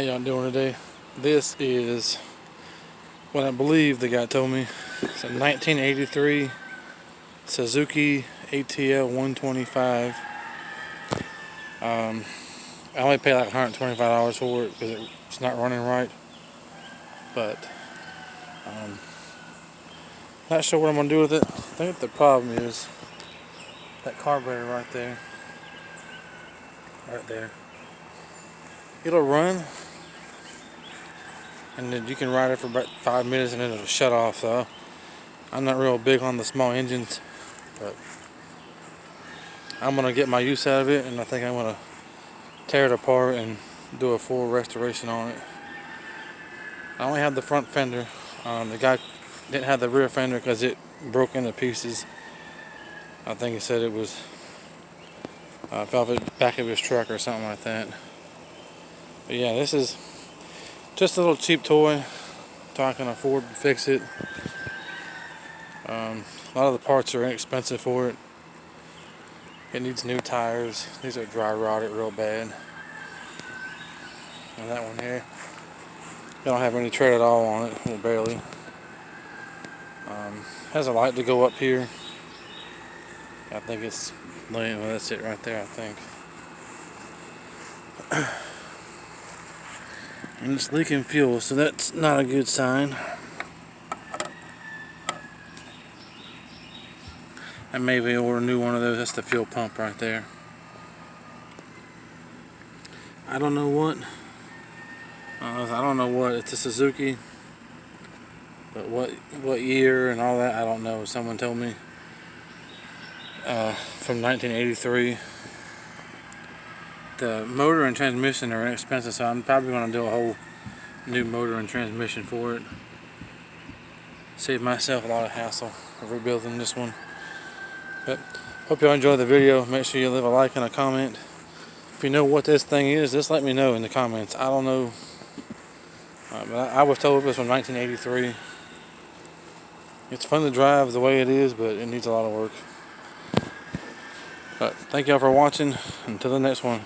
How y'all doing today? This is what I believe the guy told me. It's a 1983 Suzuki ATL 125. I only paid like $125 for it because it's not running right. But not sure what I'm gonna do with it. I think the problem is that carburetor right there. It'll run, and then you can ride it for about 5 minutes and then it'll shut off. So I'm not real big on the small engines, but I'm gonna get my use out of it, and I think I'm gonna tear it apart and do a full restoration on it. I only have the front fender. The guy didn't have the rear fender because it broke into pieces. I think he said it was fell off the back of his truck or something like that. But yeah, this is just a little cheap toy, so I can afford to fix it. A lot of the parts are inexpensive for it. It needs new tires. These are dry rotted real bad. And that one here, they don't have any tread at all on it, well, barely. Has a light to go up here. I think it's, well, that's it right there, I think. And it's leaking fuel, so that's not a good sign. I maybe order a new one of those. That's the fuel pump right there. I don't know what. It's a Suzuki, but what year and all that, I don't know. Someone told me from 1983. The motor and transmission are inexpensive, so I'm probably going to do a whole new motor and transmission for it. Save myself a lot of hassle of rebuilding this one. But hope y'all enjoyed the video. Make sure you leave a like and a comment. If you know what this thing is, just let me know in the comments. I don't know. But I was told it was from 1983. It's fun to drive the way it is, but it needs a lot of work. But thank y'all for watching. Until the next one.